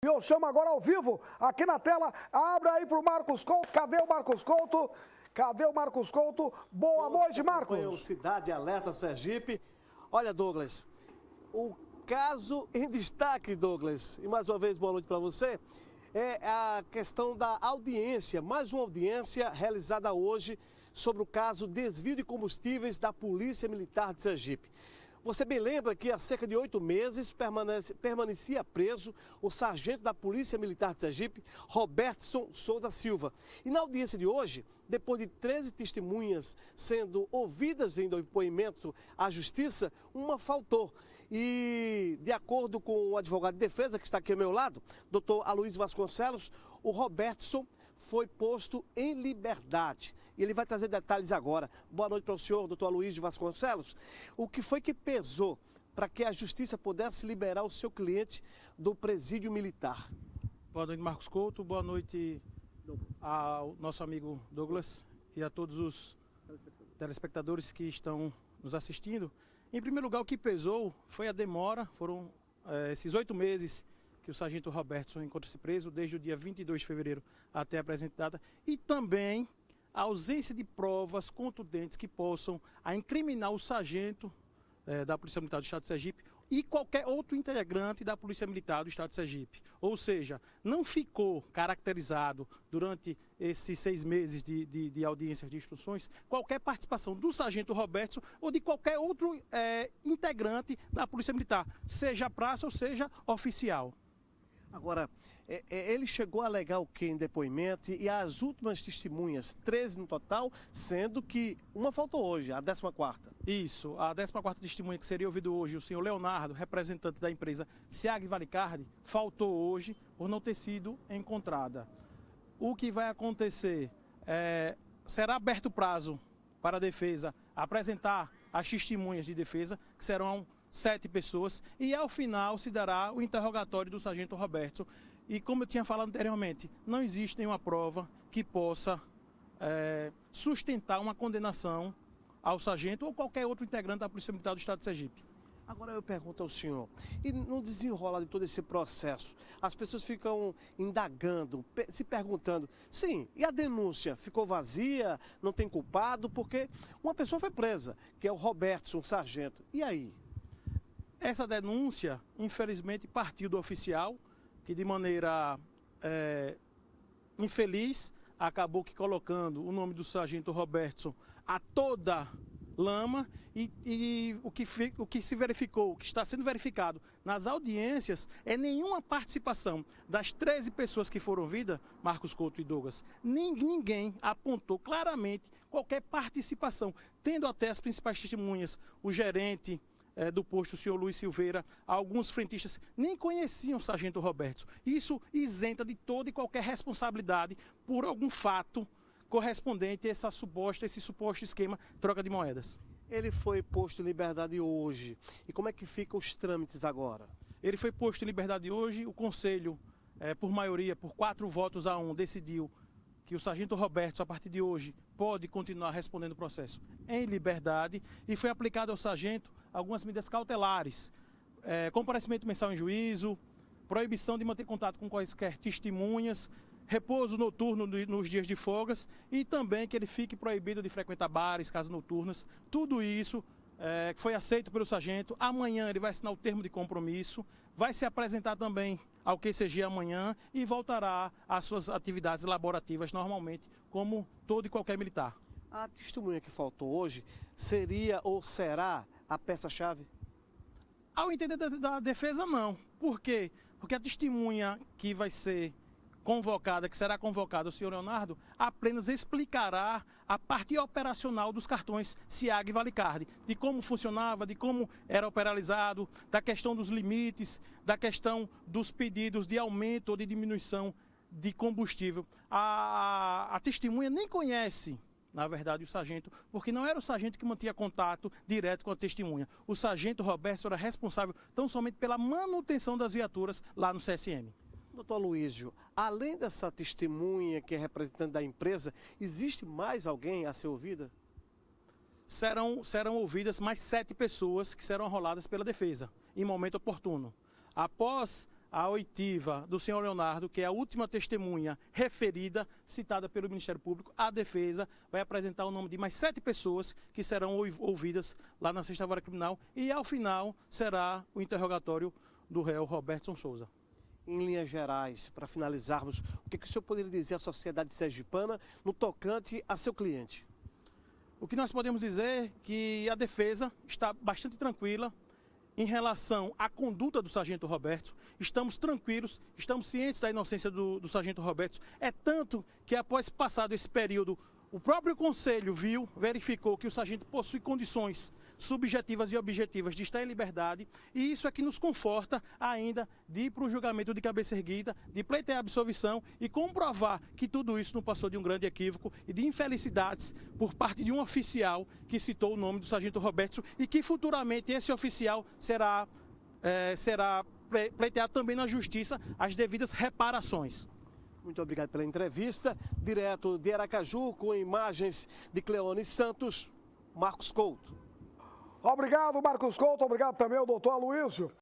E eu chamo agora ao vivo, aqui na tela, abra aí para o Marcos Couto. Cadê o Marcos Couto? Cadê o Marcos Couto? Boa noite, Marcos. O Cidade Alerta Sergipe. Olha, Douglas, o caso em destaque, Douglas, e mais uma vez boa noite para você, é a questão da audiência, mais uma audiência realizada hoje sobre o caso desvio de combustíveis da Polícia Militar de Sergipe. Você bem lembra que há cerca de 8 meses permanecia preso o sargento da Polícia Militar de Sergipe, Robertson Souza Silva. E na audiência de hoje, depois de 13 testemunhas sendo ouvidas em depoimento à Justiça, uma faltou. E, de acordo com o advogado de defesa, que está aqui ao meu lado, doutor Aloysio Vasconcelos, o Robertson foi posto em liberdade. E ele vai trazer detalhes agora. Boa noite para o senhor, doutor Aloysio Vasconcelos. O que foi que pesou para que a Justiça pudesse liberar o seu cliente do presídio militar? Boa noite, Marcos Couto. Boa noite ao nosso amigo Douglas e a todos os telespectadores que estão nos assistindo. Em primeiro lugar, o que pesou foi a demora, foram esses 8 meses que o sargento Robertson encontra-se preso, desde o dia 22 de fevereiro até a presente data, e também a ausência de provas contundentes que possam incriminar o sargento da Polícia Militar do Estado de Sergipe e qualquer outro integrante da Polícia Militar do Estado de Sergipe. Ou seja, não ficou caracterizado durante esses 6 meses de audiências de instruções qualquer participação do sargento Robertson ou de qualquer outro integrante da Polícia Militar, seja praça ou seja oficial. Agora, ele chegou a alegar o que em depoimento e as últimas testemunhas, 13 no total, sendo que uma faltou hoje, a 14ª. Isso, a 14ª testemunha que seria ouvido hoje, o senhor Leonardo, representante da empresa SEAG Valicardi, faltou hoje por não ter sido encontrada. O que vai acontecer será aberto o prazo para a defesa apresentar as testemunhas de defesa, que serão 7 pessoas, e ao final se dará o interrogatório do sargento Robertson. E como eu tinha falado anteriormente, não existe nenhuma prova que possa sustentar uma condenação ao sargento ou qualquer outro integrante da Polícia Militar do Estado de Sergipe. Agora eu pergunto ao senhor, e no desenrolar de todo esse processo, as pessoas ficam indagando, se perguntando, sim, e a denúncia ficou vazia, não tem culpado, porque uma pessoa foi presa, que é o Robertson, sargento, e aí? Essa denúncia, infelizmente, partiu do oficial, que de maneira infeliz, acabou que colocando o nome do sargento Robertson a toda lama e o que se verificou, o que está sendo verificado nas audiências é nenhuma participação das 13 pessoas que foram ouvidas, Marcos Couto e Douglas. Ninguém apontou claramente qualquer participação, tendo até as principais testemunhas, o gerente do posto, o senhor Luiz Silveira, alguns frentistas nem conheciam o sargento Robertson. Isso isenta de toda e qualquer responsabilidade por algum fato correspondente a esse suposto esquema troca de moedas. Ele foi posto em liberdade hoje. E como é que ficam os trâmites agora? Ele foi posto em liberdade hoje. O Conselho, por maioria, por 4 votos a 1, decidiu que o sargento Robertson, a partir de hoje, pode continuar respondendo o processo em liberdade, e foi aplicado ao sargento algumas medidas cautelares, comparecimento mensal em juízo, proibição de manter contato com quaisquer testemunhas, repouso noturno nos dias de folgas e também que ele fique proibido de frequentar bares, casas noturnas. Tudo isso foi aceito pelo sargento. Amanhã ele vai assinar o termo de compromisso, vai se apresentar também ao QCG amanhã e voltará às suas atividades laborativas normalmente, como todo e qualquer militar. A testemunha que faltou hoje seria ou será a peça-chave? Ao entender da defesa, não. Por quê? Porque a testemunha que vai ser convocada, que será convocada, o senhor Leonardo, apenas explicará a parte operacional dos cartões SEAG Valicardi, de como funcionava, de como era operalizado, da questão dos limites, da questão dos pedidos de aumento ou de diminuição de combustível. A testemunha nem conhece, na verdade, o sargento, porque não era o sargento que mantinha contato direto com a testemunha. O sargento Roberto era responsável tão somente pela manutenção das viaturas lá no CSM. Doutor Aloysio, além dessa testemunha que é representante da empresa, existe mais alguém a ser ouvida? Serão ouvidas mais 7 pessoas que serão arroladas pela defesa, em momento oportuno. Após a oitiva do senhor Leonardo, que é a última testemunha referida, citada pelo Ministério Público, a defesa vai apresentar o nome de mais 7 pessoas que serão ouvidas lá na 6ª Vara Criminal e, ao final, será o interrogatório do réu Robertson Souza. Em linhas gerais, para finalizarmos, o que o senhor poderia dizer à sociedade sergipana no tocante a seu cliente? O que nós podemos dizer é que a defesa está bastante tranquila em relação à conduta do sargento Roberto. Estamos tranquilos, estamos cientes da inocência do sargento Roberto. É tanto que, após passado esse período, o próprio conselho verificou que o sargento possui condições subjetivas e objetivas de estar em liberdade, e isso é que nos conforta ainda de ir para o julgamento de cabeça erguida, de pleitear a absolvição e comprovar que tudo isso não passou de um grande equívoco e de infelicidades por parte de um oficial que citou o nome do sargento Roberto e que futuramente esse oficial será pleiteado também na justiça as devidas reparações. Muito obrigado pela entrevista. Direto de Aracaju, com imagens de Cleone Santos, Marcos Couto. Obrigado, Marcos Couto. Obrigado também ao doutor Aloísio.